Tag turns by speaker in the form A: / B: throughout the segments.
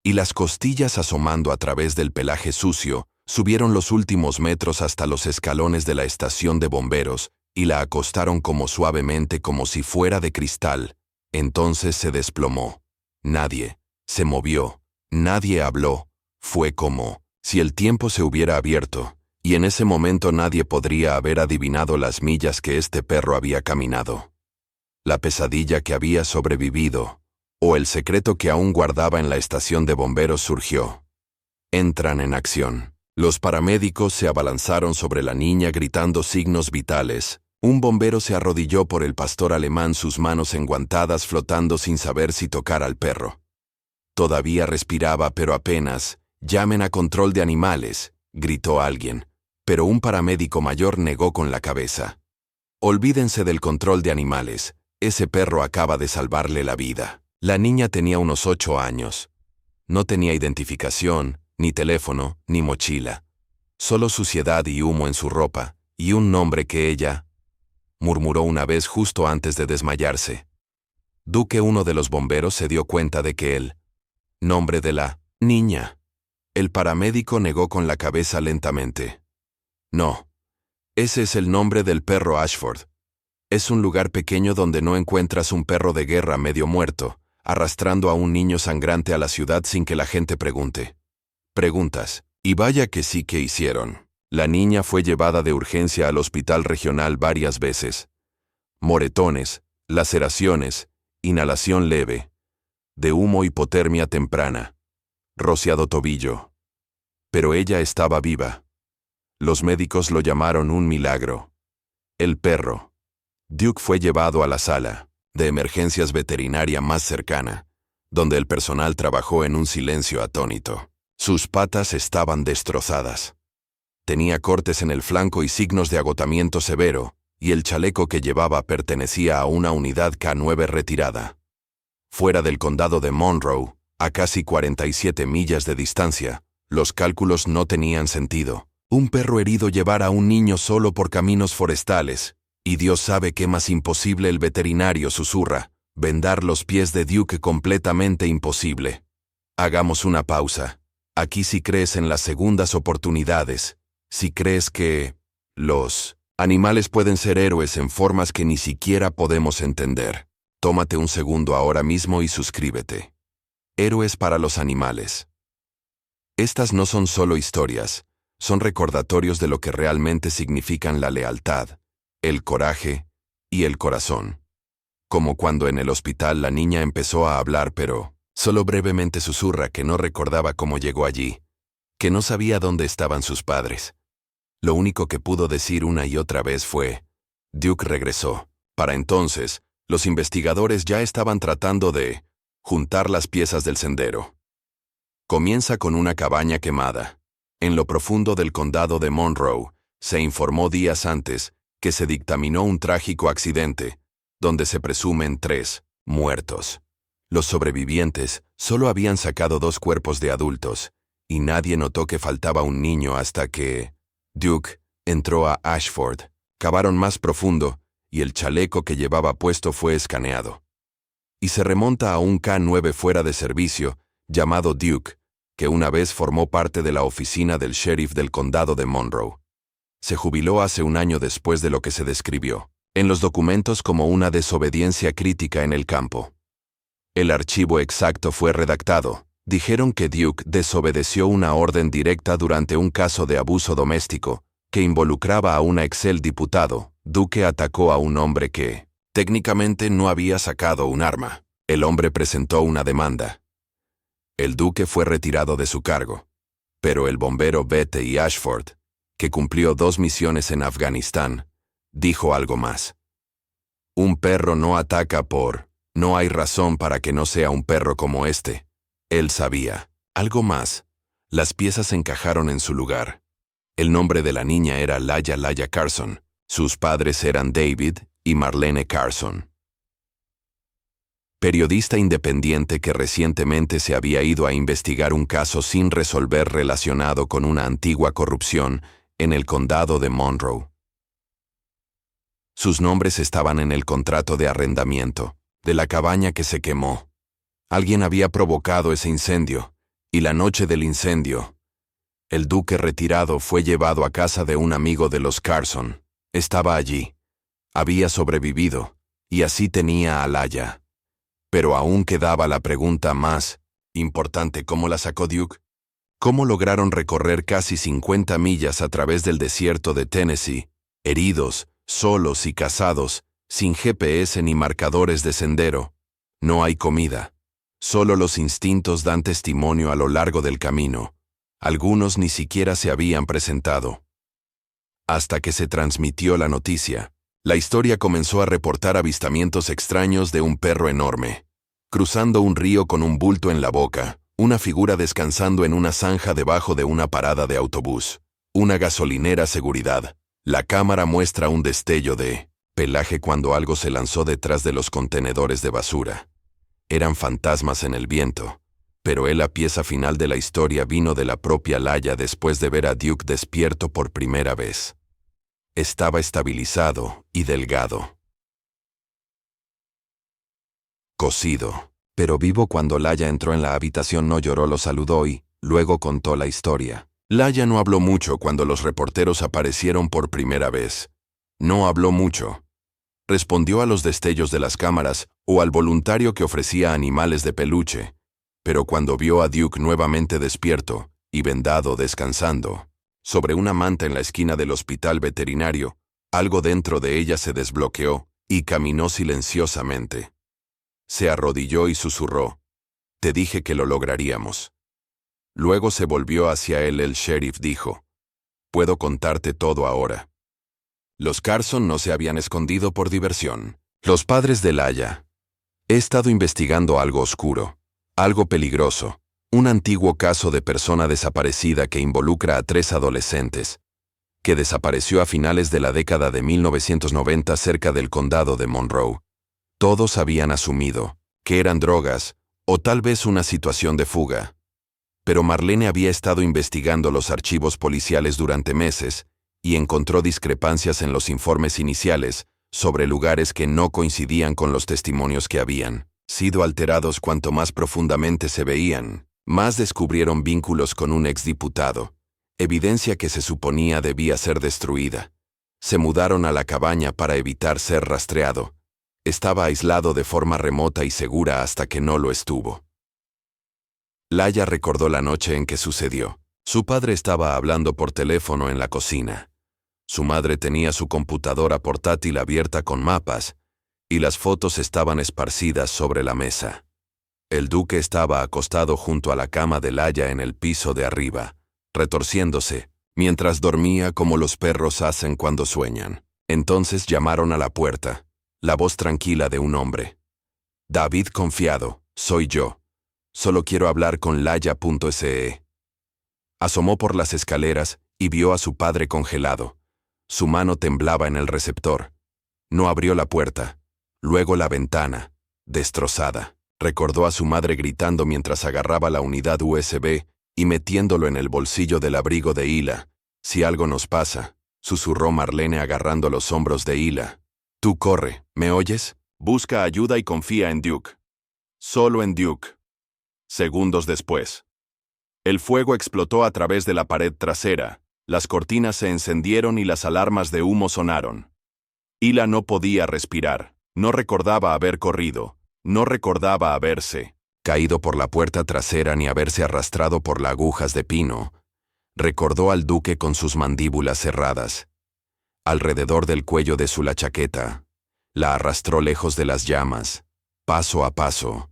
A: y las costillas asomando a través del pelaje sucio, subieron los últimos metros hasta los escalones de la estación de bomberos y la acostaron como suavemente como si fuera de cristal. Entonces se desplomó. Nadie se movió, nadie habló. Fue como si el tiempo se hubiera abierto, y en ese momento nadie podría haber adivinado las millas que este perro había caminado. La pesadilla que había sobrevivido, o el secreto que aún guardaba en la estación de bomberos surgió. Entran en acción. Los paramédicos se abalanzaron sobre la niña gritando signos vitales. Un bombero se arrodilló por el pastor alemán, sus manos enguantadas flotando sin saber si tocar al perro. Todavía respiraba, pero apenas. «Llamen a control de animales», gritó alguien, pero un paramédico mayor negó con la cabeza. «Olvídense del control de animales, ese perro acaba de salvarle la vida». La niña tenía unos 8 años. No tenía identificación, ni teléfono, ni mochila. Solo suciedad y humo en su ropa, y un nombre que ella murmuró una vez justo antes de desmayarse. Duke, uno de los bomberos, se dio cuenta de que el nombre de la niña. El paramédico negó con la cabeza lentamente. «No. Ese es el nombre del perro Ashford. Es un lugar pequeño donde no encuentras un perro de guerra medio muerto, arrastrando a un niño sangrante a la ciudad sin que la gente pregunte. Preguntas. Y vaya que sí que hicieron. La niña fue llevada de urgencia al hospital regional varias veces. Moretones, laceraciones, inhalación leve, de humo, hipotermia temprana, rociado tobillo. Pero ella estaba viva. Los médicos lo llamaron un milagro. El perro. Duke fue llevado a la sala de emergencias veterinaria más cercana, donde el personal trabajó en un silencio atónito. Sus patas estaban destrozadas. Tenía cortes en el flanco y signos de agotamiento severo, y el chaleco que llevaba pertenecía a una unidad K9 retirada. Fuera del condado de Monroe, a casi 47 millas de distancia, los cálculos no tenían sentido. Un perro herido llevar a un niño solo por caminos forestales, y Dios sabe qué más imposible. El veterinario susurra. Vendar los pies de Duke completamente imposible. Hagamos una pausa. Aquí si crees en las segundas oportunidades, si crees que los animales pueden ser héroes en formas que ni siquiera podemos entender, tómate un segundo ahora mismo y suscríbete. Héroes para los animales. Estas no son solo historias, son recordatorios de lo que realmente significan la lealtad, el coraje y el corazón. Como cuando en el hospital la niña empezó a hablar, pero solo brevemente susurra que no recordaba cómo llegó allí, que no sabía dónde estaban sus padres. Lo único que pudo decir una y otra vez fue, Duke regresó. Para entonces, los investigadores ya estaban tratando de juntar las piezas del sendero. Comienza con una cabaña quemada. En lo profundo del condado de Monroe, se informó días antes que se dictaminó un trágico accidente, donde se presumen 3 muertos. Los sobrevivientes solo habían sacado 2 cuerpos de adultos, y nadie notó que faltaba un niño hasta que Duke entró a Ashford. Cavaron más profundo, y el chaleco que llevaba puesto fue escaneado. Y se remonta a un K9 fuera de servicio, llamado Duke, que una vez formó parte de la oficina del sheriff del condado de Monroe. Se jubiló hace un año después de lo que se describió en los documentos como una desobediencia crítica en el campo. El archivo exacto fue redactado. Dijeron que Duke desobedeció una orden directa durante un caso de abuso doméstico que involucraba a un exdiputado. Duke atacó a un hombre que, técnicamente, no había sacado un arma. El hombre presentó una demanda. El duque fue retirado de su cargo, pero el bombero Bette y Ashford, que cumplió 2 misiones en Afganistán, dijo algo más. Un perro no ataca no hay razón para que no sea un perro como este. Él sabía. Algo más. Las piezas encajaron en su lugar. El nombre de la niña era Laya Carson. Sus padres eran David y Marlene Carson. Periodista independiente que recientemente se había ido a investigar un caso sin resolver relacionado con una antigua corrupción en el condado de Monroe. Sus nombres estaban en el contrato de arrendamiento de la cabaña que se quemó. Alguien había provocado ese incendio, Y la noche del incendio, el duque retirado fue llevado a casa de un amigo de los Carson. Estaba allí. Había sobrevivido, y así tenía a Laya. Pero aún quedaba la pregunta más importante: ¿cómo la sacó Duke? ¿Cómo lograron recorrer casi 50 millas a través del desierto de Tennessee, heridos, solos y casados, sin GPS ni marcadores de sendero? No hay comida. Solo los instintos dan testimonio a lo largo del camino. Algunos ni siquiera se habían presentado. Hasta que se transmitió la noticia, la historia comenzó a reportar avistamientos extraños de un perro enorme, cruzando un río con un bulto en la boca, una figura descansando en una zanja debajo de una parada de autobús, una gasolinera seguridad. La cámara muestra un destello de pelaje cuando algo se lanzó detrás de los contenedores de basura. Eran fantasmas en el viento. Pero la pieza final de la historia vino de la propia Laya después de ver a Duke despierto por primera vez. Estaba estabilizado y delgado. Cocido, pero vivo. Cuando Laya entró en la habitación no lloró, lo saludó y luego contó la historia. Laya no habló mucho cuando los reporteros aparecieron por primera vez. No habló mucho. Respondió a los destellos de las cámaras o al voluntario que ofrecía animales de peluche. Pero cuando vio a Duke nuevamente despierto y vendado descansando sobre una manta en la esquina del hospital veterinario, algo dentro de ella se desbloqueó y caminó silenciosamente. Se arrodilló y susurró: «Te dije que lo lograríamos». Luego se volvió hacia él. El sheriff dijo: «Puedo contarte todo ahora». Los Carson no se habían escondido por diversión. Los padres de Laya. He estado investigando algo oscuro. Algo peligroso, un antiguo caso de persona desaparecida que involucra a 3 adolescentes, que desapareció a finales de la década de 1990 cerca del condado de Monroe. Todos habían asumido que eran drogas o tal vez una situación de fuga. Pero Marlene había estado investigando los archivos policiales durante meses y encontró discrepancias en los informes iniciales sobre lugares que no coincidían con los testimonios que habían sido alterados. Cuanto más profundamente se veían, más descubrieron vínculos con un exdiputado, evidencia que se suponía debía ser destruida. Se mudaron a la cabaña para evitar ser rastreado. Estaba aislado de forma remota y segura hasta que no lo estuvo. Laya recordó la noche en que sucedió. Su padre estaba hablando por teléfono en la cocina. Su madre tenía su computadora portátil abierta con mapas, y las fotos estaban esparcidas sobre la mesa. El duque estaba acostado junto a la cama de Laya en el piso de arriba, retorciéndose, mientras dormía como los perros hacen cuando sueñan. Entonces llamaron a la puerta, la voz tranquila de un hombre. «David confiado, soy yo. Solo quiero hablar con Laya.se». Asomó por las escaleras y vio a su padre congelado. Su mano temblaba en el receptor. No abrió la puerta. Luego la ventana, destrozada. Recordó a su madre gritando mientras agarraba la unidad USB y metiéndolo en el bolsillo del abrigo de Hila. «Si algo nos pasa», susurró Marlene agarrando los hombros de Hila. «Tú corre, ¿me oyes? Busca ayuda y confía en Duke. Solo en Duke». Segundos después, el fuego explotó a través de la pared trasera, las cortinas se encendieron y las alarmas de humo sonaron. Hila no podía respirar. No recordaba haber corrido, no recordaba haberse caído por la puerta trasera ni haberse arrastrado por las agujas de pino. Recordó al duque con sus mandíbulas cerradas. Alrededor del cuello de la chaqueta, la arrastró lejos de las llamas, paso a paso,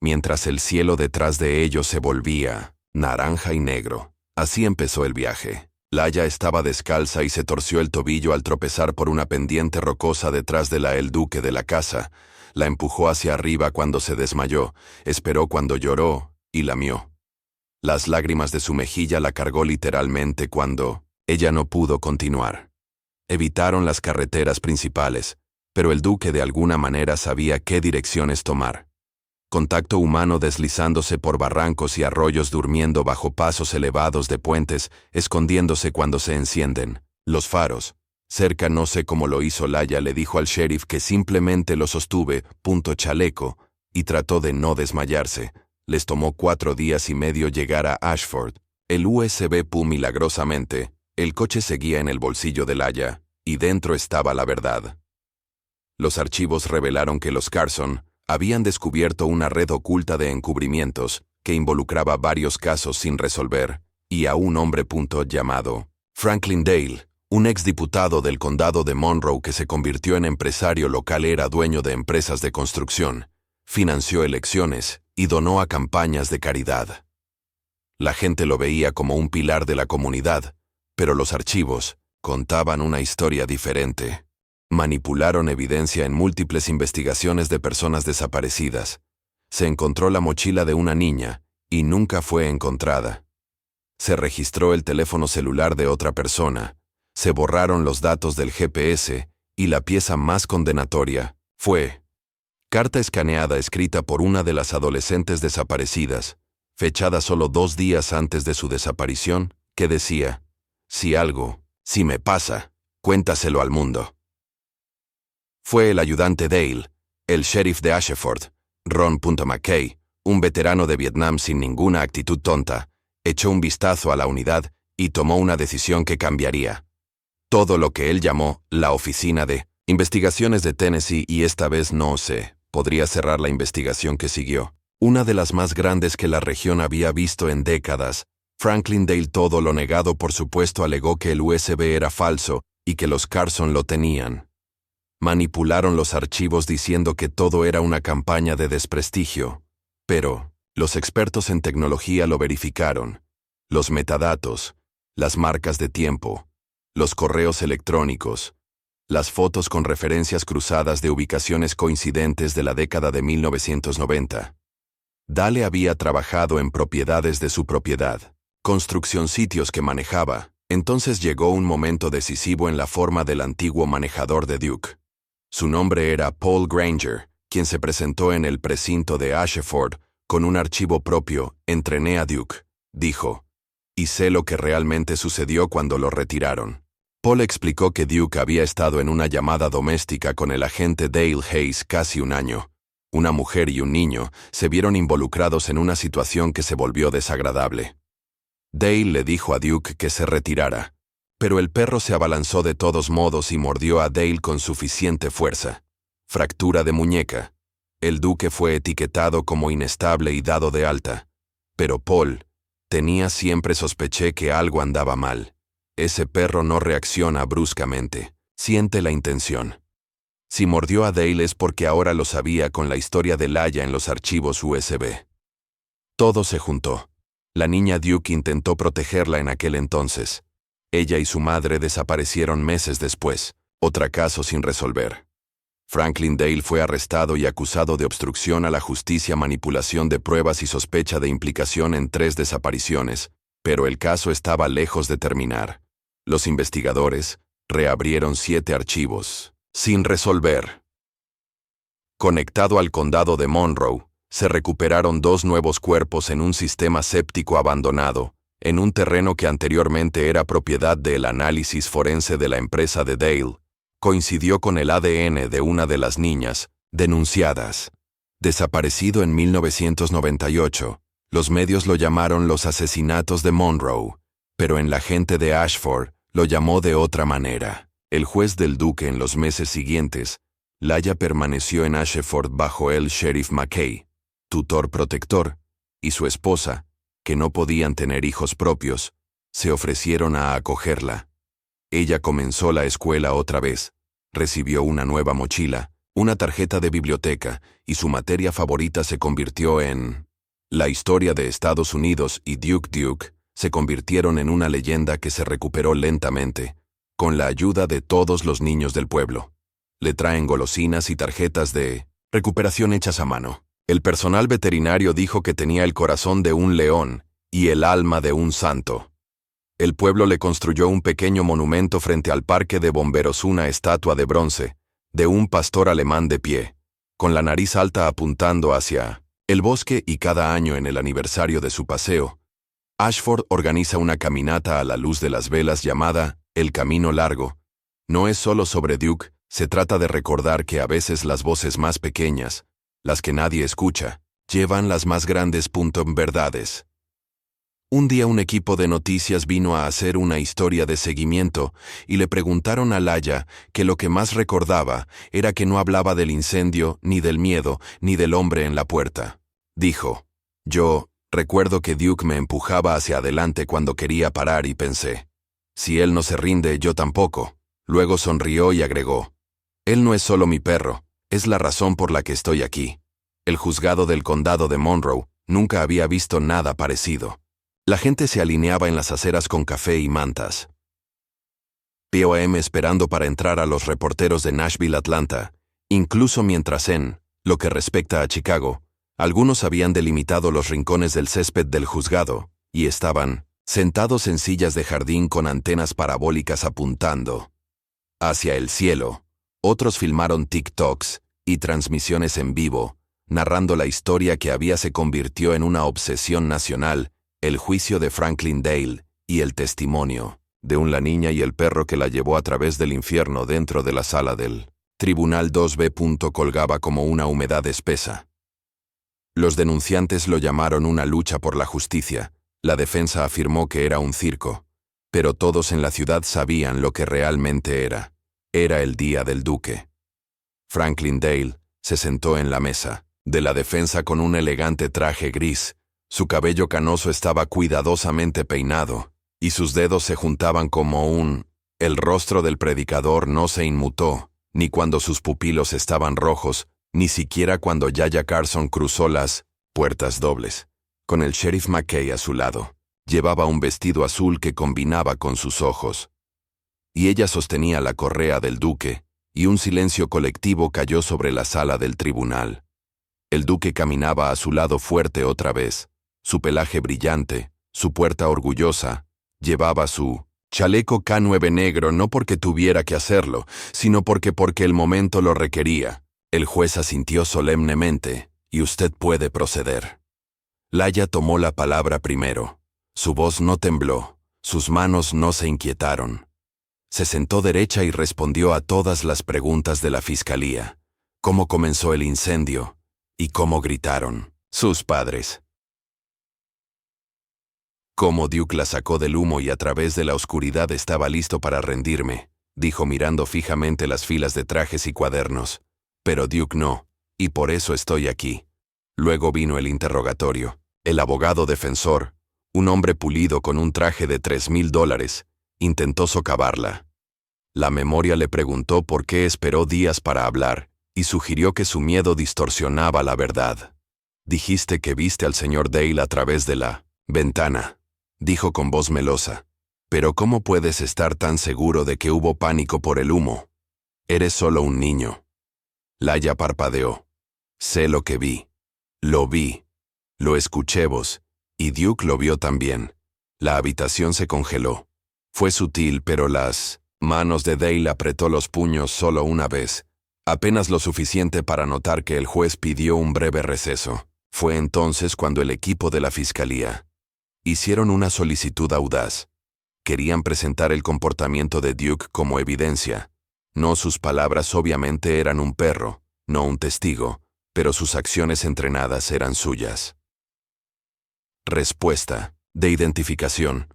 A: mientras el cielo detrás de ellos se volvía naranja y negro. Así empezó el viaje. Laya estaba descalza y se torció el tobillo al tropezar por una pendiente rocosa detrás de el duque de la casa. La empujó hacia arriba cuando se desmayó, esperó cuando lloró y lamió. Las lágrimas de su mejilla la cargó literalmente cuando ella no pudo continuar. Evitaron las carreteras principales, pero el duque de alguna manera sabía qué direcciones tomar. Contacto humano deslizándose por barrancos y arroyos, durmiendo bajo pasos elevados de puentes, escondiéndose cuando se encienden los faros. Cerca, no sé cómo lo hizo Laya, le dijo al sheriff que simplemente lo sostuve, chaleco, y trató de no desmayarse. Les tomó 4 días y medio llegar a Ashford. El USB pu milagrosamente. El coche seguía en el bolsillo de Laia, y dentro estaba la verdad. Los archivos revelaron que los Carson habían descubierto una red oculta de encubrimientos que involucraba varios casos sin resolver, y a un hombre llamado Franklin Dale, un exdiputado del condado de Monroe que se convirtió en empresario local, era dueño de empresas de construcción, financió elecciones y donó a campañas de caridad. La gente lo veía como un pilar de la comunidad, pero los archivos contaban una historia diferente. Manipularon evidencia en múltiples investigaciones de personas desaparecidas. Se encontró la mochila de una niña y nunca fue encontrada. Se registró el teléfono celular de otra persona. Se borraron los datos del GPS y la pieza más condenatoria fue carta escaneada escrita por una de las adolescentes desaparecidas, fechada solo 2 días antes de su desaparición, que decía: si me pasa, cuéntaselo al mundo. Fue el ayudante Dale, el sheriff de Ashford, Ron McKay, un veterano de Vietnam sin ninguna actitud tonta, echó un vistazo a la unidad y tomó una decisión que cambiaría todo lo que él llamó la Oficina de Investigaciones de Tennessee, y esta vez podría cerrar la investigación que siguió, una de las más grandes que la región había visto en décadas. Franklin Dale, todo lo negado por supuesto, alegó que el USB era falso y que los Carson lo tenían. Manipularon los archivos diciendo que todo era una campaña de desprestigio, pero los expertos en tecnología lo verificaron. Los metadatos, las marcas de tiempo, los correos electrónicos, las fotos con referencias cruzadas de ubicaciones coincidentes de la década de 1990. Dale había trabajado en propiedades de su propiedad, construcción, sitios que manejaba. Entonces llegó un momento decisivo en la forma del antiguo manejador de Duke. Su nombre era Paul Granger, quien se presentó en el precinto de Ashford con un archivo propio. Entrené a Duke, dijo, y sé lo que realmente sucedió cuando lo retiraron. Paul explicó que Duke había estado en una llamada doméstica con el agente Dale Hayes casi un año. Una mujer y un niño se vieron involucrados en una situación que se volvió desagradable. Dale le dijo a Duke que se retirara, pero el perro se abalanzó de todos modos y mordió a Dale con suficiente fuerza. Fractura de muñeca. El duque fue etiquetado como inestable y dado de alta. Pero Paul siempre sospeché que algo andaba mal. Ese perro no reacciona bruscamente, siente la intención. Si mordió a Dale es porque ahora lo sabía con la historia de Laia en los archivos USB. Todo se juntó. La niña Duke intentó protegerla en aquel entonces. Ella y su madre desaparecieron meses después, otro caso sin resolver. Franklin Dale fue arrestado y acusado de obstrucción a la justicia, manipulación de pruebas y sospecha de implicación en 3 desapariciones, pero el caso estaba lejos de terminar. Los investigadores reabrieron 7 archivos, sin resolver. Conectado al condado de Monroe, se recuperaron 2 nuevos cuerpos en un sistema séptico abandonado, en un terreno que anteriormente era propiedad del análisis forense de la empresa de Dale. Coincidió con el ADN de una de las niñas denunciadas. Desaparecido en 1998, los medios lo llamaron los asesinatos de Monroe, pero en la gente de Ashford lo llamó de otra manera. El juez del Duque. En los meses siguientes, Laia permaneció en Ashford bajo el sheriff McKay, tutor protector, y su esposa, que no podían tener hijos propios, se ofrecieron a acogerla. Ella comenzó la escuela otra vez, recibió una nueva mochila, una tarjeta de biblioteca, y su materia favorita se convirtió en la historia de Estados Unidos, y Duke se convirtieron en una leyenda que se recuperó lentamente, con la ayuda de todos los niños del pueblo. Le traen golosinas y tarjetas de recuperación hechas a mano. El personal veterinario dijo que tenía el corazón de un león y el alma de un santo. El pueblo le construyó un pequeño monumento frente al parque de bomberos, una estatua de bronce, de un pastor alemán de pie, con la nariz alta apuntando hacia el bosque, y cada año en el aniversario de su paseo, Ashford organiza una caminata a la luz de las velas llamada El Camino Largo. No es solo sobre Duke, se trata de recordar que a veces las voces más pequeñas, las que nadie escucha, Llevan las más grandes verdades. Un día un equipo de noticias vino a hacer una historia de seguimiento y le preguntaron a Laia que lo que más recordaba era que no hablaba del incendio, ni del miedo, ni del hombre en la puerta. Dijo: yo recuerdo que Duke me empujaba hacia adelante cuando quería parar y pensé: si él no se rinde, yo tampoco. Luego sonrió y agregó: él no es solo mi perro, es la razón por la que estoy aquí. El juzgado del condado de Monroe nunca había visto nada parecido. La gente se alineaba en las aceras con café y mantas. POM esperando para entrar a los reporteros de Nashville, Atlanta, incluso mientras en lo que respecta a Chicago, algunos habían delimitado los rincones del césped del juzgado, y estaban sentados en sillas de jardín con antenas parabólicas apuntando hacia el cielo. Otros filmaron TikToks y transmisiones en vivo, narrando la historia que se convirtió en una obsesión nacional: el juicio de Franklin Dale y el testimonio de la niña y el perro que la llevó a través del infierno dentro de la sala del Tribunal 2B. Colgaba como una humedad espesa. Los denunciantes lo llamaron una lucha por la justicia. La defensa afirmó que era un circo. Pero todos en la ciudad sabían lo que realmente era. Era el día del duque. Franklin Dale se sentó en la mesa de la defensa con un elegante traje gris. Su cabello canoso estaba cuidadosamente peinado, y sus dedos se juntaban como un... El rostro del predicador no se inmutó, ni cuando sus pupilos estaban rojos, ni siquiera cuando Yaya Carson cruzó las puertas dobles. Con el sheriff McKay a su lado, llevaba un vestido azul que combinaba con sus ojos. Y ella sostenía la correa del duque, y un silencio colectivo cayó sobre la sala del tribunal. El duque caminaba a su lado fuerte otra vez. Su pelaje brillante, su puerta orgullosa, llevaba su chaleco K9 negro no porque tuviera que hacerlo, sino porque el momento lo requería. El juez asintió solemnemente: y usted puede proceder. Laia tomó la palabra primero. Su voz no tembló, sus manos no se inquietaron. Se sentó derecha y respondió a todas las preguntas de la fiscalía. ¿Cómo comenzó el incendio? ¿Y cómo gritaron sus padres? Cómo Duke la sacó del humo y a través de la oscuridad. Estaba listo para rendirme, dijo mirando fijamente las filas de trajes y cuadernos. Pero Duke no, y por eso estoy aquí. Luego vino el interrogatorio. El abogado defensor, un hombre pulido con un traje de $3,000, intentó socavarla. La memoria le preguntó por qué esperó días para hablar, y sugirió que su miedo distorsionaba la verdad. Dijiste que viste al señor Dale a través de la ventana, dijo con voz melosa. Pero ¿cómo puedes estar tan seguro de que hubo pánico por el humo? Eres solo un niño. Laia parpadeó. Sé lo que vi. Lo vi. Lo escuché vos, y Duke lo vio también. La habitación se congeló. Fue sutil, pero las manos de Dale apretó los puños solo una vez, apenas lo suficiente para notar que el juez pidió un breve receso. Fue entonces cuando el equipo de la fiscalía hicieron una solicitud audaz. Querían presentar el comportamiento de Duke como evidencia. No sus palabras obviamente eran un perro, no un testigo, pero sus acciones entrenadas eran suyas. Respuesta de identificación.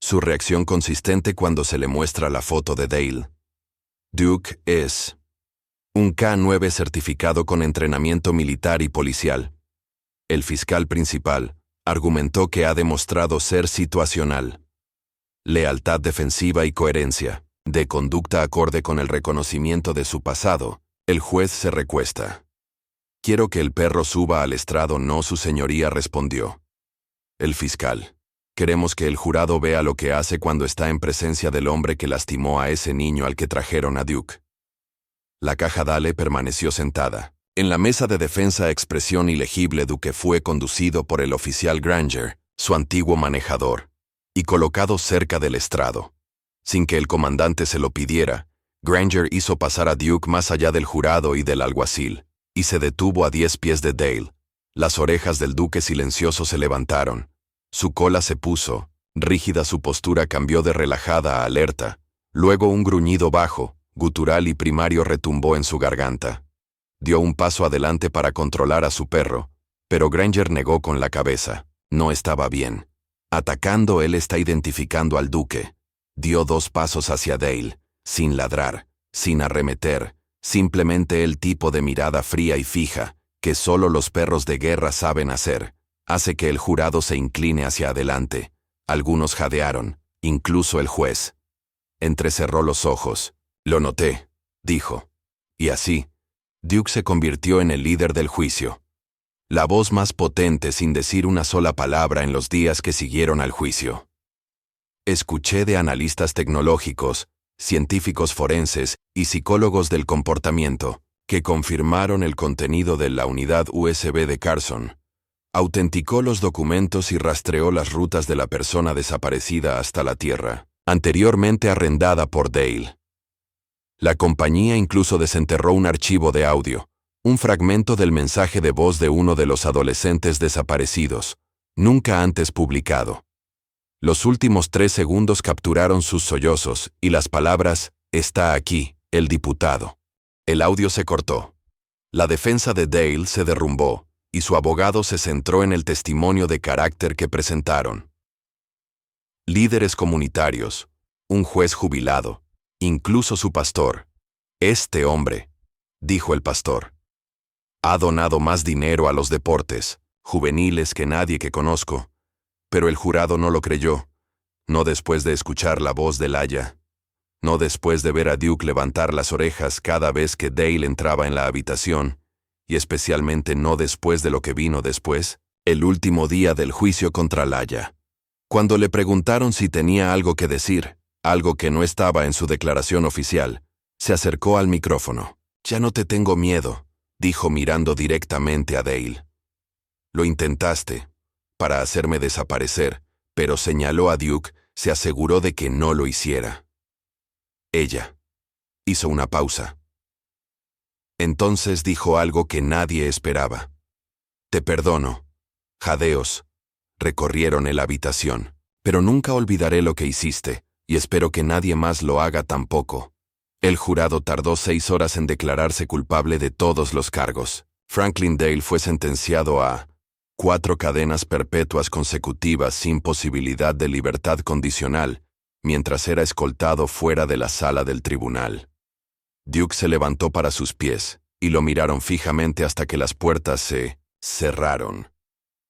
A: Su reacción consistente cuando se le muestra la foto de Dale. Duke es un K9 certificado con entrenamiento militar y policial. El fiscal principal argumentó que ha demostrado ser situacional. Lealtad defensiva y coherencia, de conducta acorde con el reconocimiento de su pasado. El juez se recuesta. Quiero que el perro suba al estrado. No, su señoría, respondió el fiscal. Queremos que el jurado vea lo que hace cuando está en presencia del hombre que lastimó a ese niño al que trajeron a Duke. La caja Dale permaneció sentada. En la mesa de defensa, expresión ilegible. Duke fue conducido por el oficial Granger, su antiguo manejador, y colocado cerca del estrado. Sin que el comandante se lo pidiera, Granger hizo pasar a Duke más allá del jurado y del alguacil, y se detuvo a 10 pies de Dale. Las orejas del duque silencioso se levantaron. Su cola se puso rígida, su postura cambió de relajada a alerta. Luego un gruñido bajo, gutural y primario retumbó en su garganta. Dio un paso adelante para controlar a su perro, Pero Granger negó con la cabeza. No estaba bien. Atacando, él está identificando al duque. Dio 2 pasos hacia Dale, sin ladrar, sin arremeter, simplemente el tipo de mirada fría y fija, que solo los perros de guerra saben hacer. Hace que el jurado se incline hacia adelante. Algunos jadearon, incluso el juez. Entrecerró los ojos. Lo noté, dijo. Y así, Duke se convirtió en el líder del juicio. La voz más potente sin decir una sola palabra en los días que siguieron al juicio. Escuché de analistas tecnológicos, científicos forenses y psicólogos del comportamiento, que confirmaron el contenido de la unidad USB de Carson. Autenticó los documentos y rastreó las rutas de la persona desaparecida hasta la tierra, anteriormente arrendada por Dale. La compañía incluso desenterró un archivo de audio, un fragmento del mensaje de voz de uno de los adolescentes desaparecidos, nunca antes publicado. Los últimos 3 segundos capturaron sus sollozos y las palabras, «Está aquí, el diputado». El audio se cortó. La defensa de Dale se derrumbó, y su abogado se centró en el testimonio de carácter que presentaron. Líderes comunitarios, un juez jubilado, incluso su pastor. «Este hombre», dijo el pastor, «ha donado más dinero a los deportes juveniles que nadie que conozco». Pero el jurado no lo creyó, no después de escuchar la voz de Laya, no después de ver a Duke levantar las orejas cada vez que Dale entraba en la habitación, y especialmente no después de lo que vino después, el último día del juicio contra Laya. Cuando le preguntaron si tenía algo que decir, algo que no estaba en su declaración oficial, se acercó al micrófono. «Ya no te tengo miedo», dijo mirando directamente a Dale. «Lo intentaste, para hacerme desaparecer», pero señaló a Duke, se aseguró de que no lo hiciera. Ella hizo una pausa. Entonces dijo algo que nadie esperaba. «Te perdono». Jadeos recorrieron la habitación. «Pero nunca olvidaré lo que hiciste, y espero que nadie más lo haga tampoco». El jurado tardó 6 horas en declararse culpable de todos los cargos. Franklin Dale fue sentenciado a 4 cadenas perpetuas consecutivas sin posibilidad de libertad condicional, mientras era escoltado fuera de la sala del tribunal. Duke se levantó para sus pies, y lo miraron fijamente hasta que las puertas se cerraron.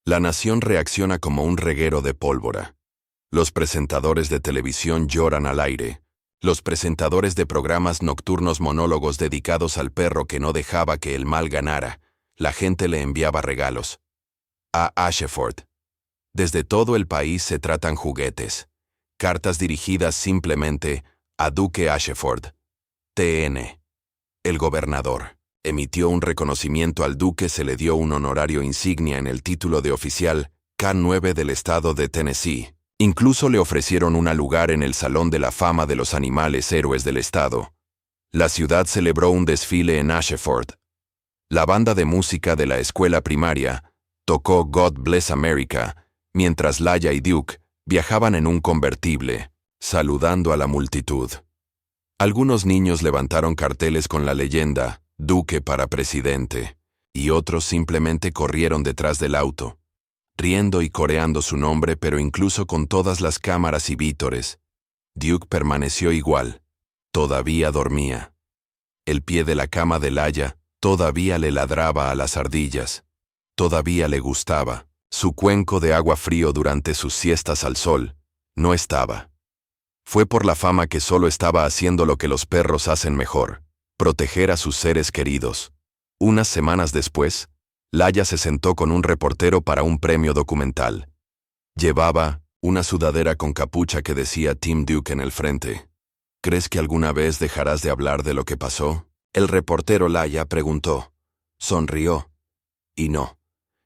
A: La nación reacciona como un reguero de pólvora. Los presentadores de televisión lloran al aire. Los presentadores de programas nocturnos monólogos dedicados al perro que no dejaba que el mal ganara. La gente le enviaba regalos. A Ashford. Desde todo el país se tratan juguetes. Cartas dirigidas simplemente a Duque Ashford. TN. El gobernador emitió un reconocimiento al duque, se le dio un honorario insignia en el título de oficial K9 del estado de Tennessee. Incluso le ofrecieron un lugar en el Salón de la Fama de los Animales Héroes del estado. La ciudad celebró un desfile en Ashford. La banda de música de la escuela primaria tocó God Bless America, mientras Laya y Duke viajaban en un convertible, saludando a la multitud. Algunos niños levantaron carteles con la leyenda «Duque para presidente», y otros simplemente corrieron detrás del auto, riendo y coreando su nombre, pero incluso con todas las cámaras y vítores, Duke permaneció igual. Todavía dormía. El pie de la cama de Laya todavía le ladraba a las ardillas. Todavía le gustaba. Su cuenco de agua frío durante sus siestas al sol no estaba. Fue por la fama que solo estaba haciendo lo que los perros hacen mejor: proteger a sus seres queridos. Unas semanas después, Laya se sentó con un reportero para un premio documental. Llevaba una sudadera con capucha que decía Tim Duke en el frente. «¿Crees que alguna vez dejarás de hablar de lo que pasó?», el reportero Laya preguntó. Sonrió. «Y no.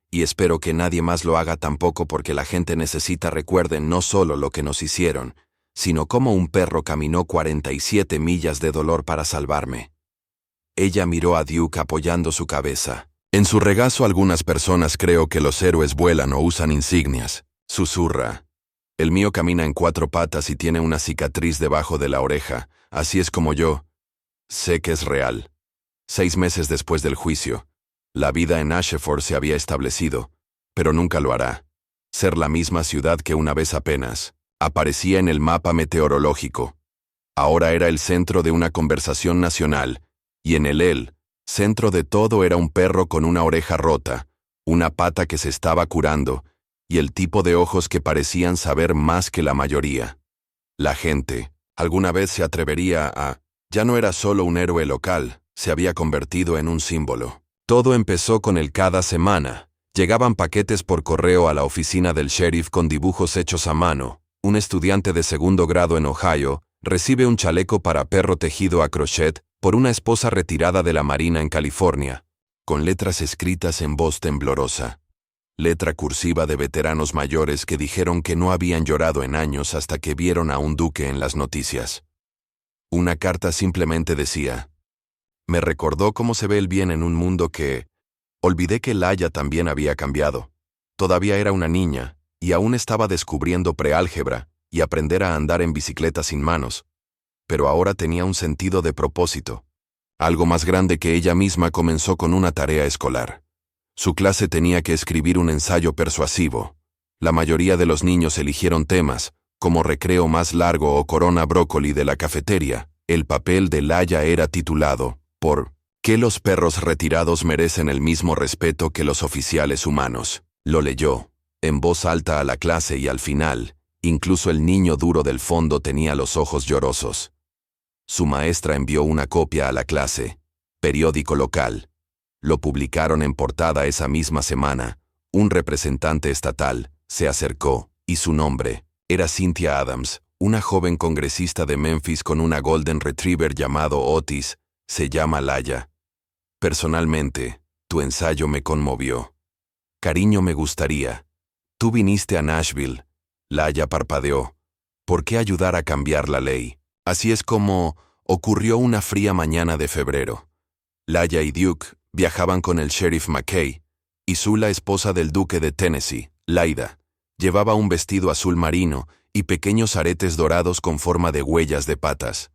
A: Y espero que nadie más lo haga tampoco, porque la gente necesita recuerden no solo lo que nos hicieron, sino cómo un perro caminó 47 millas de dolor para salvarme». Ella miró a Duke apoyando su cabeza. «En su regazo algunas personas creo que los héroes vuelan o usan insignias», susurra. «El mío camina en 4 patas y tiene una cicatriz debajo de la oreja, así es como yo. Sé que es real». 6 meses después del juicio, La vida en Ashford se había establecido, pero nunca lo hará. Ser la misma ciudad que una vez apenas aparecía en el mapa meteorológico. Ahora era el centro de una conversación nacional, y en el centro de todo era un perro con una oreja rota, una pata que se estaba curando, y el tipo de ojos que parecían saber más que la mayoría. La gente, alguna vez se atrevería a... Ya no era solo un héroe local, se había convertido en un símbolo. Todo empezó con el cada semana. Llegaban paquetes por correo a la oficina del sheriff con dibujos hechos a mano. Un estudiante de segundo grado en Ohio recibe un chaleco para perro tejido a crochet por una esposa retirada de la Marina en California, con letras escritas en voz temblorosa. Letra cursiva de veteranos mayores que dijeron que no habían llorado en años hasta que vieron a un duque en las noticias. Una carta simplemente decía: me recordó cómo se ve el bien en un mundo que... Olvidé que Laia también había cambiado. Todavía era una niña, y aún estaba descubriendo preálgebra y aprender a andar en bicicleta sin manos. Pero ahora tenía un sentido de propósito. Algo más grande que ella misma comenzó con una tarea escolar. Su clase tenía que escribir un ensayo persuasivo. La mayoría de los niños eligieron temas, como recreo más largo o corona brócoli de la cafetería. El papel de Laia era titulado, ¿por qué los perros retirados merecen el mismo respeto que los oficiales humanos? Lo leyó, en voz alta a la clase y al final, incluso el niño duro del fondo tenía los ojos llorosos. Su maestra envió una copia a la clase, periódico local. Lo publicaron en portada esa misma semana. Un representante estatal se acercó, y su nombre era Cynthia Adams, una joven congresista de Memphis con una Golden Retriever llamado Otis. Se llama Laia. Personalmente, tu ensayo me conmovió. Cariño, me gustaría. Tú viniste a Nashville. Laia parpadeó. ¿Por qué ayudar a cambiar la ley? Así es como ocurrió una fría mañana de febrero. Laia y Duke viajaban con el sheriff McKay, y Sue, la esposa del duque de Tennessee, Laida, llevaba un vestido azul marino y pequeños aretes dorados con forma de huellas de patas.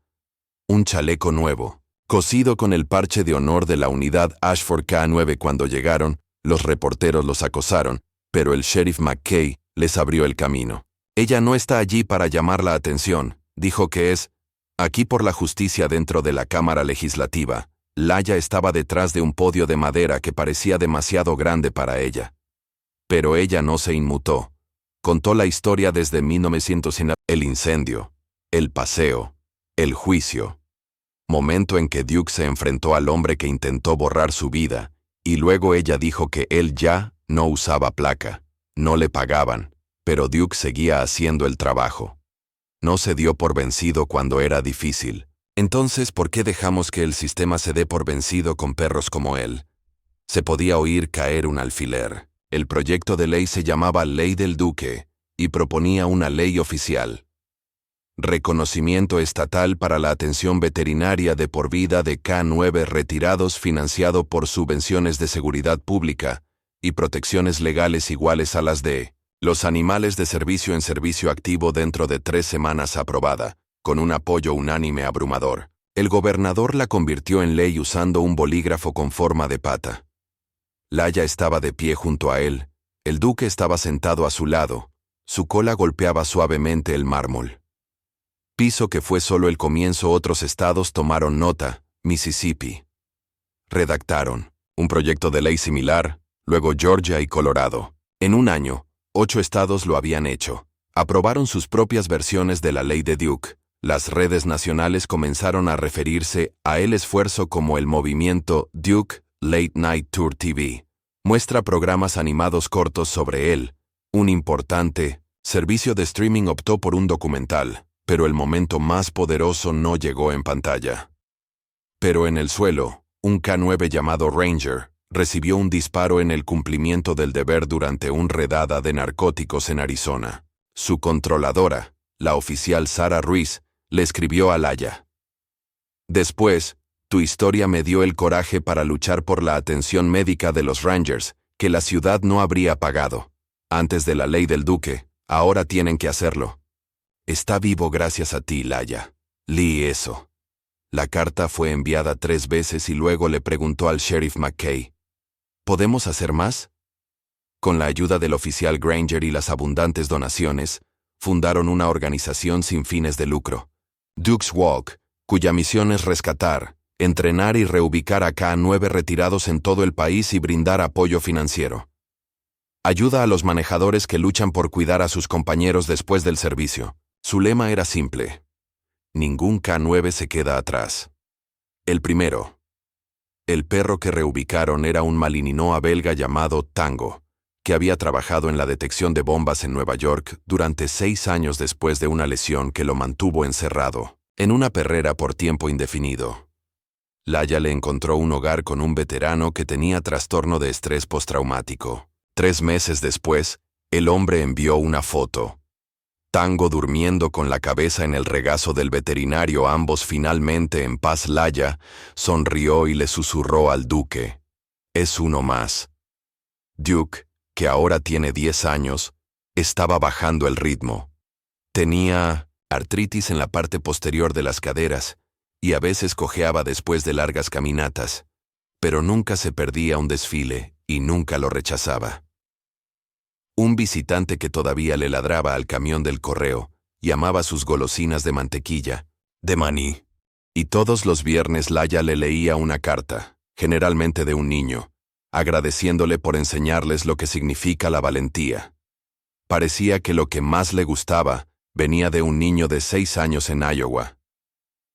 A: Un chaleco nuevo, cosido con el parche de honor de la unidad Ashford K9. Cuando llegaron, los reporteros los acosaron, pero el sheriff McKay les abrió el camino. Ella no está allí para llamar la atención, dijo que es aquí por la justicia dentro de la Cámara Legislativa. Laia estaba detrás de un podio de madera que parecía demasiado grande para ella. Pero ella no se inmutó. Contó la historia desde 1900, el incendio, el paseo, el juicio. Momento en que Duke se enfrentó al hombre que intentó borrar su vida, y luego ella dijo que él ya no usaba placa. No le pagaban, pero Duke seguía haciendo el trabajo. No se dio por vencido cuando era difícil. Entonces, ¿por qué dejamos que el sistema se dé por vencido con perros como él? Se podía oír caer un alfiler. El proyecto de ley se llamaba Ley del Duque, y proponía una ley oficial. Reconocimiento estatal para la atención veterinaria de por vida de K9 retirados financiado por subvenciones de seguridad pública, y protecciones legales iguales a las de los animales de servicio en servicio activo dentro de 3 semanas aprobada. Con un apoyo unánime abrumador, el gobernador la convirtió en ley usando un bolígrafo con forma de pata. Laia estaba de pie junto a él, el duque estaba sentado a su lado, su cola golpeaba suavemente el mármol. Piso que fue solo el comienzo. Otros estados tomaron nota. Mississippi. Redactaron un proyecto de ley similar, luego Georgia y Colorado. En un año, 8 estados lo habían hecho. Aprobaron sus propias versiones de la ley de Duke. Las redes nacionales comenzaron a referirse a el esfuerzo como el movimiento Duke Late Night Tour TV. Muestra programas animados cortos sobre él. Un importante servicio de streaming optó por un documental, pero el momento más poderoso no llegó en pantalla. Pero en el suelo, un K9 llamado Ranger recibió un disparo en el cumplimiento del deber durante una redada de narcóticos en Arizona. Su controladora, la oficial Sarah Ruiz, le escribió a Laia: después, tu historia me dio el coraje para luchar por la atención médica de los Rangers, que la ciudad no habría pagado. Antes de la ley del Duque, ahora tienen que hacerlo. Está vivo gracias a ti, Laia. Lee eso. La carta fue enviada 3 veces y luego le preguntó al sheriff McKay: ¿Podemos hacer más? Con la ayuda del oficial Granger y las abundantes donaciones, fundaron una organización sin fines de lucro, Duke's Walk, cuya misión es rescatar, entrenar y reubicar a K9 retirados en todo el país y brindar apoyo financiero. Ayuda a los manejadores que luchan por cuidar a sus compañeros después del servicio. Su lema era simple: ningún K9 se queda atrás. El primero. El perro que reubicaron era un Malinois belga llamado Tango, que había trabajado en la detección de bombas en Nueva York durante 6 años después de una lesión que lo mantuvo encerrado en una perrera por tiempo indefinido. Laia le encontró un hogar con un veterano que tenía trastorno de estrés postraumático. 3 meses después, el hombre envió una foto. Tango durmiendo con la cabeza en el regazo del veterinario, ambos finalmente en paz. Laia sonrió y le susurró al duque: es uno más. Duke, que ahora tiene 10 años, estaba bajando el ritmo. Tenía artritis en la parte posterior de las caderas y a veces cojeaba después de largas caminatas, pero nunca se perdía un desfile y nunca lo rechazaba. Un visitante que todavía le ladraba al camión del correo y amaba sus golosinas de mantequilla, de maní. Y todos los viernes Laia le leía una carta, generalmente de un niño, agradeciéndole por enseñarles lo que significa la valentía. Parecía que lo que más le gustaba venía de un niño de 6 años en Iowa.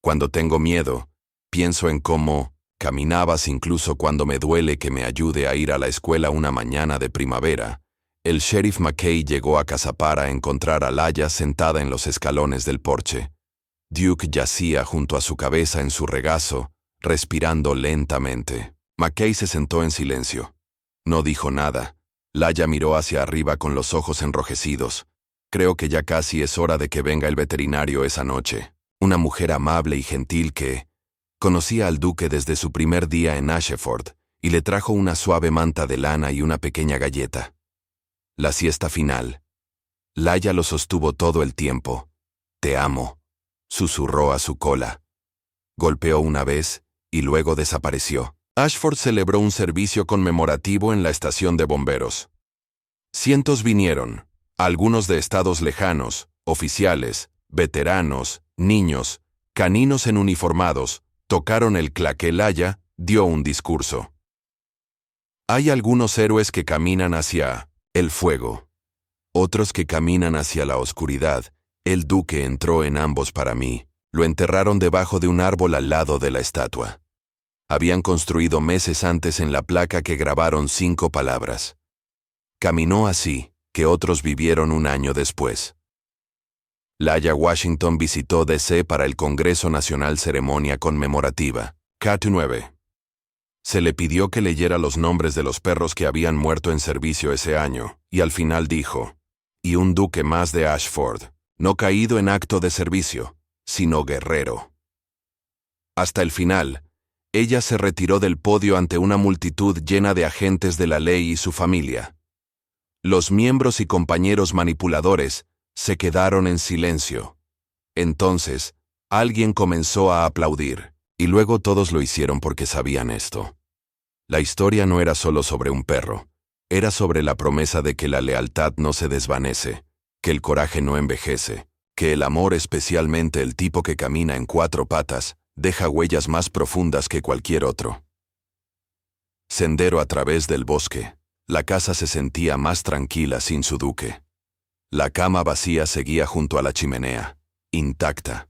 A: Cuando tengo miedo, pienso en cómo caminabas incluso cuando me duele que me ayude a ir a la escuela una mañana de primavera. El sheriff McKay llegó a Casapar a encontrar a Laia sentada en los escalones del porche. Duke yacía junto a su cabeza en su regazo, respirando lentamente. McKay se sentó en silencio. No dijo nada. Laia miró hacia arriba con los ojos enrojecidos. Creo que ya casi es hora de que venga el veterinario esa noche. Una mujer amable y gentil que conocía al duque desde su primer día en Ashford y le trajo una suave manta de lana y una pequeña galleta. La siesta final. Laia lo sostuvo todo el tiempo. «Te amo», susurró a su cola. Golpeó una vez y luego desapareció. Ashford celebró un servicio conmemorativo en la estación de bomberos. Cientos vinieron, algunos de estados lejanos, oficiales, veteranos, niños, caninos en uniformados, tocaron el claqué. Laia dio un discurso. Hay algunos héroes que caminan hacia el fuego, otros que caminan hacia la oscuridad. El duque entró en ambos para mí. Lo enterraron debajo de un árbol al lado de la estatua. Habían construido meses antes en la placa que grabaron 5 palabras. Caminó así, que otros vivieron un año después. Laia Washington visitó D.C. para el Congreso Nacional ceremonia conmemorativa, K9. Se le pidió que leyera los nombres de los perros que habían muerto en servicio ese año, y al final dijo: y un duque más de Ashford, no caído en acto de servicio, sino guerrero. Hasta el final, ella se retiró del podio ante una multitud llena de agentes de la ley y su familia. Los miembros y compañeros manipuladores se quedaron en silencio. Entonces, alguien comenzó a aplaudir, y luego todos lo hicieron porque sabían esto. La historia no era solo sobre un perro, era sobre la promesa de que la lealtad no se desvanece, que el coraje no envejece, que el amor, especialmente el tipo que camina en 4 patas, deja huellas más profundas que cualquier otro. Sendero a través del bosque. La casa se sentía más tranquila sin su duque. La cama vacía seguía junto a la chimenea, intacta.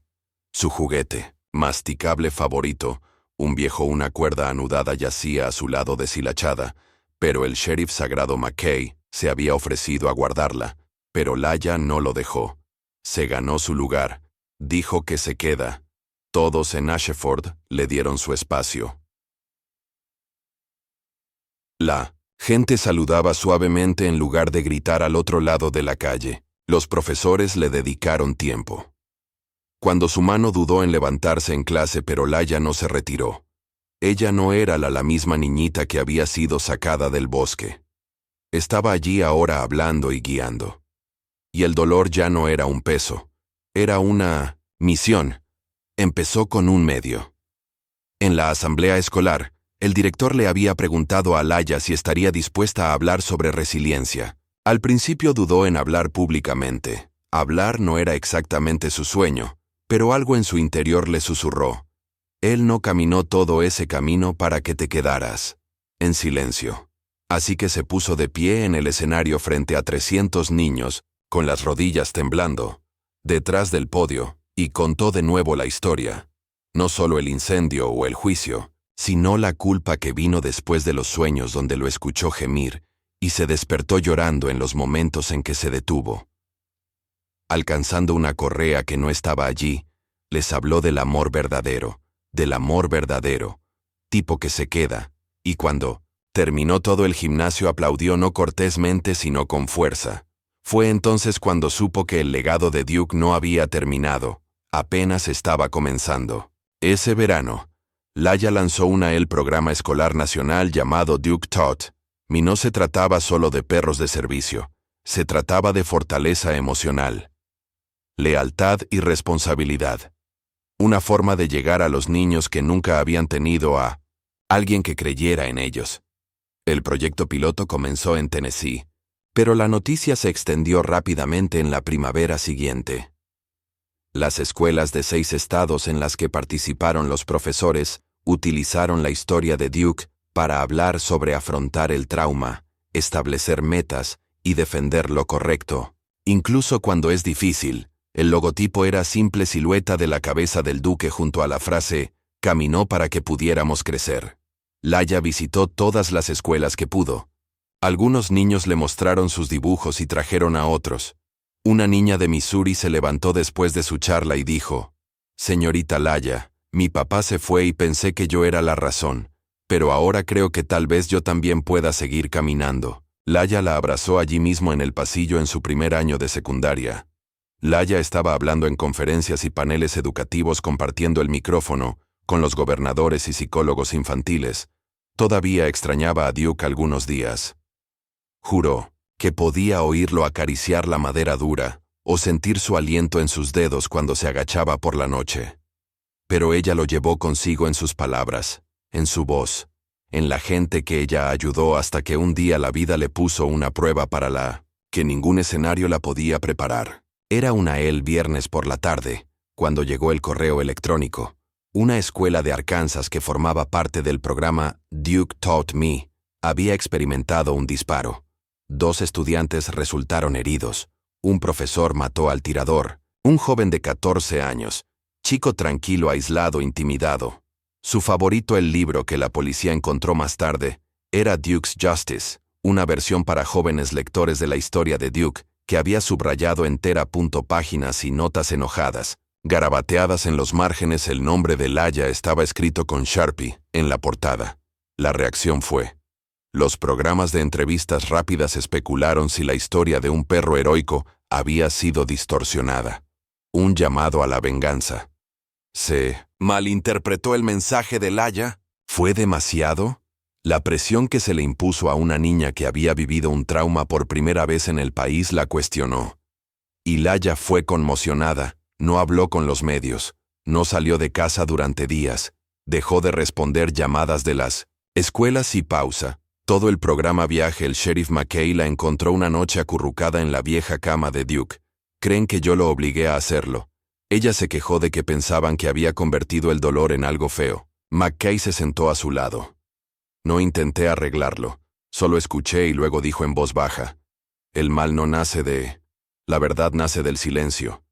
A: Su juguete, masticable favorito, una cuerda anudada, yacía a su lado deshilachada, pero el sheriff sagrado McKay se había ofrecido a guardarla, pero Laia no lo dejó. Se ganó su lugar, dijo que se queda. Todos en Ashford le dieron su espacio. La gente saludaba suavemente en lugar de gritar al otro lado de la calle. Los profesores le dedicaron tiempo. Cuando su mano dudó en levantarse en clase, pero Laia no se retiró. Ella no era la misma niñita que había sido sacada del bosque. Estaba allí ahora hablando y guiando. Y el dolor ya no era un peso. Era una misión. Empezó con un medio. En la asamblea escolar, El director le había preguntado a Laya si estaría dispuesta a hablar sobre resiliencia. Al principio dudó en hablar públicamente. Hablar no era exactamente su sueño, pero algo en su interior le susurró. Él no caminó todo ese camino para que te quedaras en silencio. Así que se puso de pie en el escenario frente a 300 niños, con las rodillas temblando, detrás del podio, y contó de nuevo la historia. No solo el incendio o el juicio, sino la culpa que vino después de los sueños donde lo escuchó gemir, y se despertó llorando en los momentos en que se detuvo. Alcanzando una correa que no estaba allí, les habló del amor verdadero, tipo que se queda, y cuando terminó todo el gimnasio aplaudió no cortésmente sino con fuerza. Fue entonces cuando supo que el legado de Duke no había terminado, apenas estaba comenzando. Ese verano, Laya lanzó el programa escolar nacional llamado Duke Taught, y no se trataba solo de perros de servicio, se trataba de fortaleza emocional, lealtad y responsabilidad. Una forma de llegar a los niños que nunca habían tenido a alguien que creyera en ellos. El proyecto piloto comenzó en Tennessee, pero la noticia se extendió rápidamente en la primavera siguiente. Las escuelas de 6 estados en las que participaron los profesores utilizaron la historia de Duke para hablar sobre afrontar el trauma, establecer metas y defender lo correcto. Incluso cuando es difícil, el logotipo era simple silueta de la cabeza del duque junto a la frase, caminó para que pudiéramos crecer. Laya visitó todas las escuelas que pudo. Algunos niños le mostraron sus dibujos y trajeron a otros. Una niña de Missouri se levantó después de su charla y dijo, «Señorita Laya, mi papá se fue y pensé que yo era la razón, pero ahora creo que tal vez yo también pueda seguir caminando». Laya la abrazó allí mismo en el pasillo en su primer año de secundaria. Laya estaba hablando en conferencias y paneles educativos compartiendo el micrófono con los gobernadores y psicólogos infantiles. Todavía extrañaba a Duke algunos días. Juró que podía oírlo acariciar la madera dura o sentir su aliento en sus dedos cuando se agachaba por la noche. Pero ella lo llevó consigo en sus palabras, en su voz, en la gente que ella ayudó hasta que un día la vida le puso una prueba para la que ningún escenario la podía preparar. Era el viernes por la tarde, cuando llegó el correo electrónico. Una escuela de Arkansas que formaba parte del programa Duke Taught Me había experimentado un disparo. 2 estudiantes resultaron heridos. Un profesor mató al tirador, un joven de 14 años, chico tranquilo, aislado, intimidado. Su favorito, el libro que la policía encontró más tarde, era Duke's Justice, una versión para jóvenes lectores de la historia de Duke, que había subrayado entera páginas y notas enojadas. Garabateadas en los márgenes el nombre de Laya estaba escrito con Sharpie en la portada. La reacción fue. Los programas de entrevistas rápidas especularon si la historia de un perro heroico había sido distorsionada. Un llamado a la venganza. ¿Se malinterpretó el mensaje de Laya? ¿Fue demasiado? La presión que se le impuso a una niña que había vivido un trauma por primera vez en el país la cuestionó. Y Laya fue conmocionada, no habló con los medios, no salió de casa durante días, dejó de responder llamadas de las escuelas y pausa. Todo el programa viaje el sheriff McKay la encontró una noche acurrucada en la vieja cama de Duke. Creen que yo lo obligué a hacerlo. Ella se quejó de que pensaban que había convertido el dolor en algo feo. McKay se sentó a su lado. No intenté arreglarlo, solo escuché y luego dijo en voz baja. El mal no nace de... La verdad nace del silencio.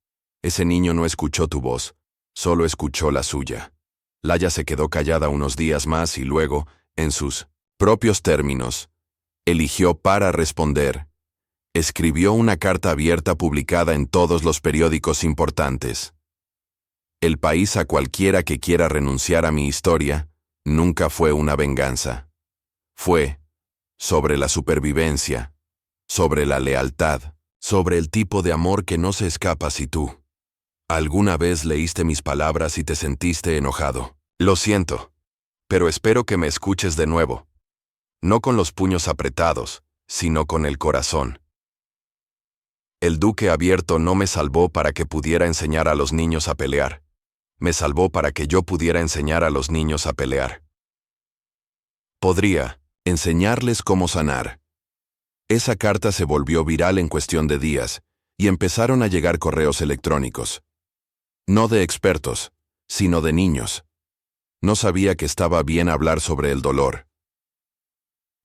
A: Ese niño no escuchó tu voz, solo escuchó la suya. Laya se quedó callada unos días más y luego, en sus propios términos, eligió para responder. Escribió una carta abierta publicada en todos los periódicos importantes. El país a cualquiera que quiera renunciar a mi historia, nunca fue una venganza. Fue sobre la supervivencia, sobre la lealtad, sobre el tipo de amor que no se escapa si tú alguna vez leíste mis palabras y te sentiste enojado. Lo siento, pero espero que me escuches de nuevo. No con los puños apretados, sino con el corazón. El duque abierto no me salvó para que pudiera enseñar a los niños a pelear. Me salvó para que yo pudiera enseñar a los niños a pelear. Podría enseñarles cómo sanar. Esa carta se volvió viral en cuestión de días, y empezaron a llegar correos electrónicos. No de expertos, sino de niños. No sabía que estaba bien hablar sobre el dolor.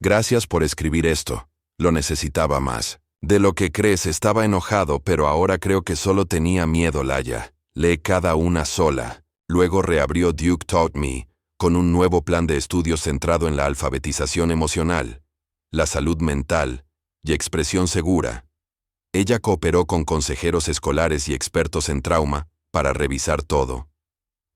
A: Gracias por escribir esto. Lo necesitaba más. De lo que crees, estaba enojado, pero ahora creo que solo tenía miedo, Laya. Lee cada una sola. Luego reabrió Duke Taught Me, con un nuevo plan de estudios centrado en la alfabetización emocional, la salud mental y expresión segura. Ella cooperó con consejeros escolares y expertos en trauma para revisar todo.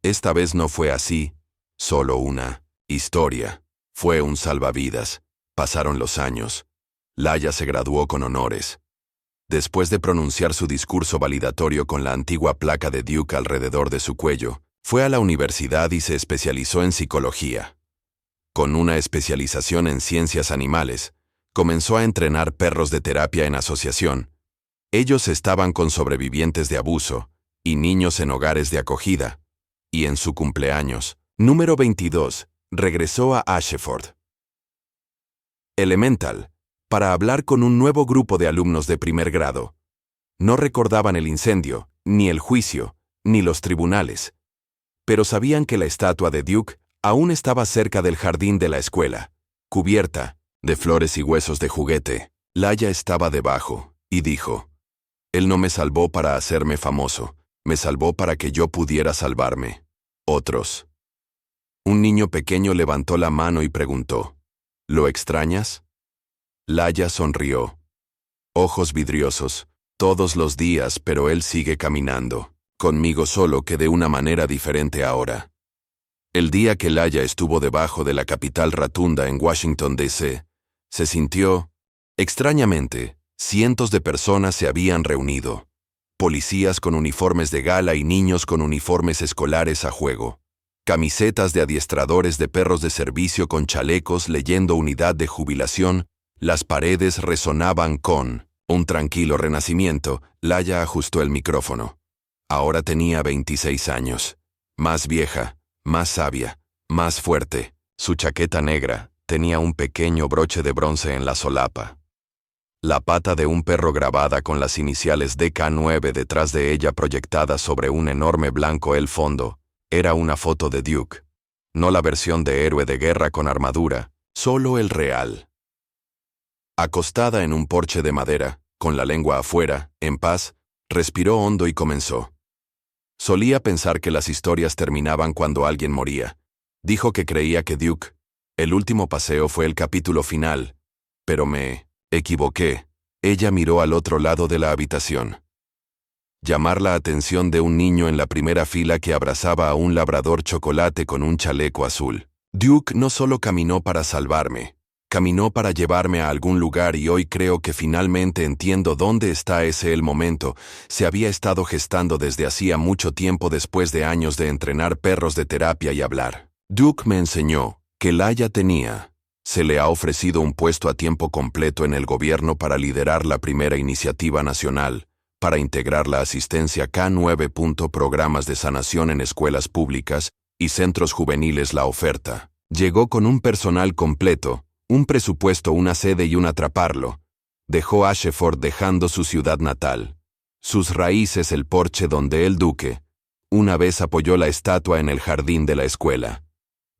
A: Esta vez no fue así, solo una historia. Fue un salvavidas. Pasaron los años. Laya se graduó con honores. Después de pronunciar su discurso validatorio con la antigua placa de Duke alrededor de su cuello, fue a la universidad y se especializó en psicología. Con una especialización en ciencias animales, comenzó a entrenar perros de terapia en asociación. Ellos estaban con sobrevivientes de abuso y niños en hogares de acogida. Y en su cumpleaños, número 22, regresó a Ashford Elemental, para hablar con un nuevo grupo de alumnos de primer grado. No recordaban el incendio, ni el juicio, ni los tribunales. Pero sabían que la estatua de Duke aún estaba cerca del jardín de la escuela, cubierta de flores y huesos de juguete. Laya estaba debajo, y dijo: «Él no me salvó para hacerme famoso, me salvó para que yo pudiera salvarme». Otros. Un niño pequeño levantó la mano y preguntó: «¿Lo extrañas?». Laya sonrió. Ojos vidriosos, todos los días, pero él sigue caminando. Conmigo solo que de una manera diferente ahora. El día que Laya estuvo debajo de la capital ratunda en Washington, D.C., se sintió, extrañamente, cientos de personas se habían reunido. Policías con uniformes de gala y niños con uniformes escolares a juego. Camisetas de adiestradores de perros de servicio con chalecos leyendo Unidad de Jubilación. Las paredes resonaban con un tranquilo renacimiento. Laya ajustó el micrófono. Ahora tenía 26 años. Más vieja, más sabia, más fuerte. Su chaqueta negra tenía un pequeño broche de bronce en la solapa. La pata de un perro grabada con las iniciales DK9 detrás de ella proyectada sobre un enorme blanco. El fondo era una foto de Duke. No la versión de héroe de guerra con armadura, solo el real. Acostada en un porche de madera, con la lengua afuera, en paz, respiró hondo y comenzó. Solía pensar que las historias terminaban cuando alguien moría. Dijo que creía que Duke, el último paseo, fue el capítulo final. Pero me equivoqué. Ella miró al otro lado de la habitación. Llamar la atención de un niño en la primera fila que abrazaba a un labrador chocolate con un chaleco azul. Duke no solo caminó para salvarme, caminó para llevarme a algún lugar, y hoy creo que finalmente entiendo dónde está el momento. Se había estado gestando desde hacía mucho tiempo, después de años de entrenar perros de terapia y hablar. Duke me enseñó que Laya se le ha ofrecido un puesto a tiempo completo en el gobierno para liderar la primera iniciativa nacional, para integrar la asistencia K9. Programas de sanación en escuelas públicas y centros juveniles. La oferta llegó con un personal completo, un presupuesto, una sede y un atraparlo. Dejó Ashford dejando su ciudad natal, sus raíces, el porche donde el duque una vez apoyó la estatua en el jardín de la escuela.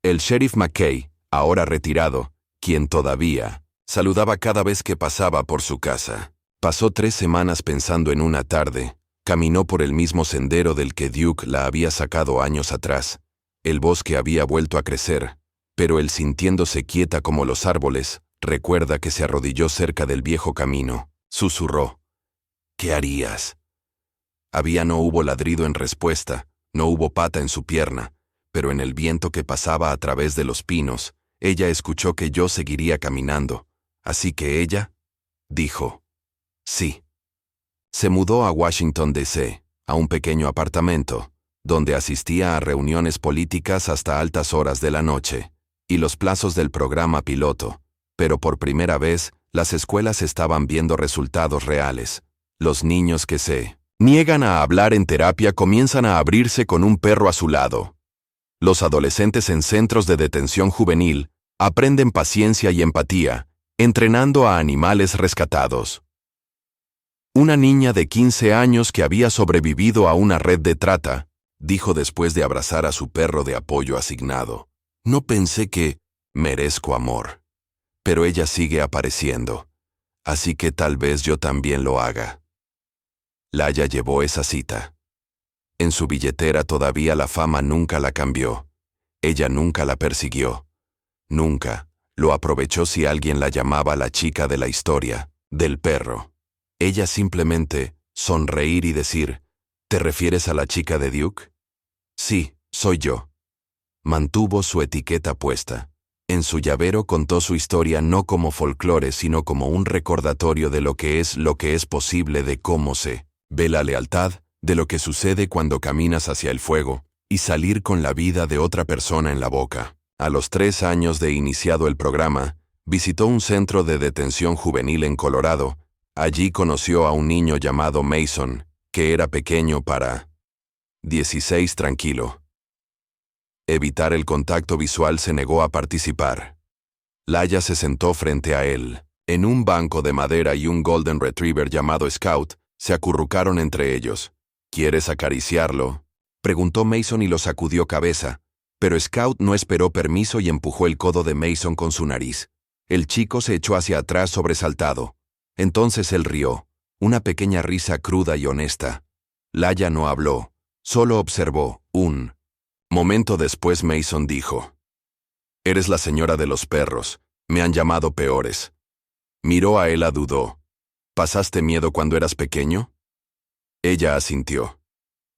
A: El sheriff McKay, ahora retirado, quien todavía saludaba cada vez que pasaba por su casa. Pasó 3 semanas pensando en una tarde. Caminó por el mismo sendero del que Duke la había sacado años atrás. El bosque había vuelto a crecer, pero él, sintiéndose quieta como los árboles, recuerda que se arrodilló cerca del viejo camino. Susurró: «¿Qué harías?». No hubo ladrido en respuesta, no hubo pata en su pierna, pero en el viento que pasaba a través de los pinos, ella escuchó que yo seguiría caminando. Así que ella dijo: «Sí». Se mudó a Washington, D.C., a un pequeño apartamento, donde asistía a reuniones políticas hasta altas horas de la noche, y los plazos del programa piloto. Pero por primera vez, las escuelas estaban viendo resultados reales. Los niños que se niegan a hablar en terapia comienzan a abrirse con un perro a su lado. Los adolescentes en centros de detención juvenil Aprenden paciencia y empatía, entrenando a animales rescatados. Una niña de 15 años que había sobrevivido a una red de trata, dijo después de abrazar a su perro de apoyo asignado. No pensé que merezco amor. Pero ella sigue apareciendo. Así que tal vez yo también lo haga. Laia llevó esa cita. En su billetera todavía la fama nunca la cambió. Ella nunca la persiguió. Nunca lo aprovechó si alguien la llamaba la chica de la historia, del perro. Ella simplemente sonreír y decir, ¿te refieres a la chica de Duke? Sí, soy yo. Mantuvo su etiqueta puesta. En su llavero contó su historia no como folclore, sino como un recordatorio de lo que es posible, de cómo se ve la lealtad, de lo que sucede cuando caminas hacia el fuego, y salir con la vida de otra persona en la boca. A los 3 años de iniciado el programa, visitó un centro de detención juvenil en Colorado. Allí conoció a un niño llamado Mason, que era pequeño para 16 tranquilo. Evitar el contacto visual, se negó a participar. Laia se sentó frente a él. En un banco de madera y un Golden Retriever llamado Scout se acurrucaron entre ellos. ¿Quieres acariciarlo?, preguntó Mason y lo sacudió cabeza, pero Scout no esperó permiso y empujó el codo de Mason con su nariz. El chico se echó hacia atrás sobresaltado. Entonces él rió, una pequeña risa cruda y honesta. Laia no habló, solo observó. Un momento después Mason dijo, «Eres la señora de los perros, me han llamado peores». Miró a ella, dudó. «¿Pasaste miedo cuando eras pequeño?». Ella asintió.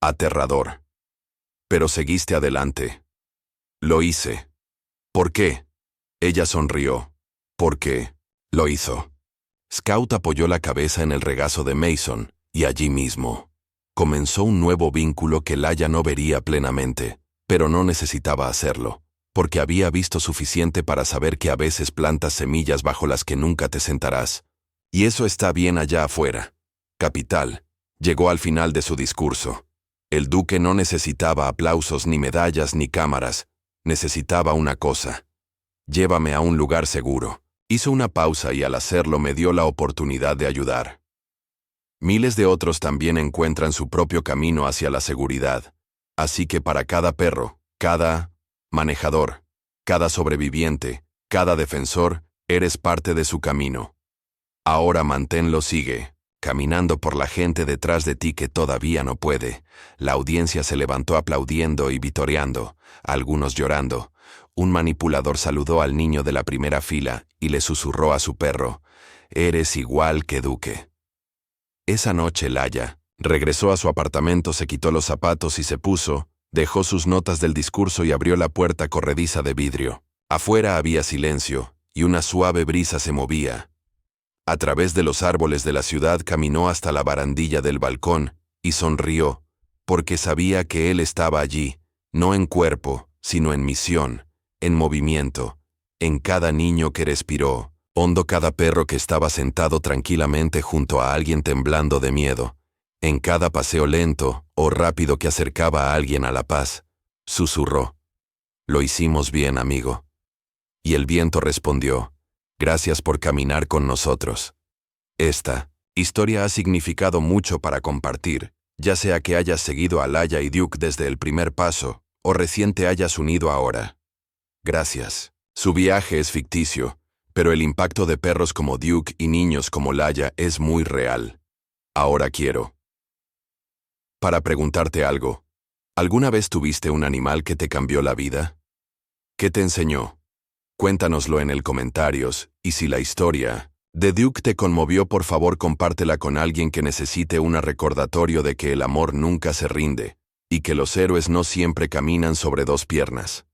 A: «Aterrador. Pero seguiste adelante». «Lo hice». «¿Por qué?». Ella sonrió. «¿Por qué?». «Lo hizo». Scout apoyó la cabeza en el regazo de Mason, y allí mismo comenzó un nuevo vínculo que Laia no vería plenamente, pero no necesitaba hacerlo, porque había visto suficiente para saber que a veces plantas semillas bajo las que nunca te sentarás. Y eso está bien allá afuera. Capital. Llegó al final de su discurso. El duque no necesitaba aplausos, ni medallas, ni cámaras. Necesitaba una cosa. «Llévame a un lugar seguro». Hizo una pausa y al hacerlo me dio la oportunidad de ayudar. Miles de otros también encuentran su propio camino hacia la seguridad. Así que para cada perro, cada manejador, cada sobreviviente, cada defensor, eres parte de su camino. Ahora manténlo, sigue caminando por la gente detrás de ti que todavía no puede. La audiencia se levantó aplaudiendo y vitoreando, algunos llorando. Un manipulador saludó al niño de la primera fila y le susurró a su perro, «Eres igual que Duque». Esa noche Laia regresó a su apartamento, se quitó los zapatos y se puso, dejó sus notas del discurso y abrió la puerta corrediza de vidrio. Afuera había silencio, y una suave brisa se movía. A través de los árboles de la ciudad caminó hasta la barandilla del balcón, y sonrió, porque sabía que él estaba allí, no en cuerpo, sino en misión, en movimiento, en cada niño que respiró, hondo, cada perro que estaba sentado tranquilamente junto a alguien temblando de miedo, en cada paseo lento o rápido que acercaba a alguien a la paz. Susurró, «Lo hicimos bien, amigo». Y el viento respondió, «Gracias por caminar con nosotros». Esta historia ha significado mucho para compartir, ya sea que hayas seguido a Laia y Duke desde el primer paso, o recién te hayas unido ahora. Gracias. Su viaje es ficticio, pero el impacto de perros como Duke y niños como Laia es muy real. Ahora quiero para preguntarte algo. ¿Alguna vez tuviste un animal que te cambió la vida? ¿Qué te enseñó? Cuéntanoslo en el comentarios, y si la historia de Duke te conmovió, por favor compártela con alguien que necesite un recordatorio de que el amor nunca se rinde, y que los héroes no siempre caminan sobre 2 piernas.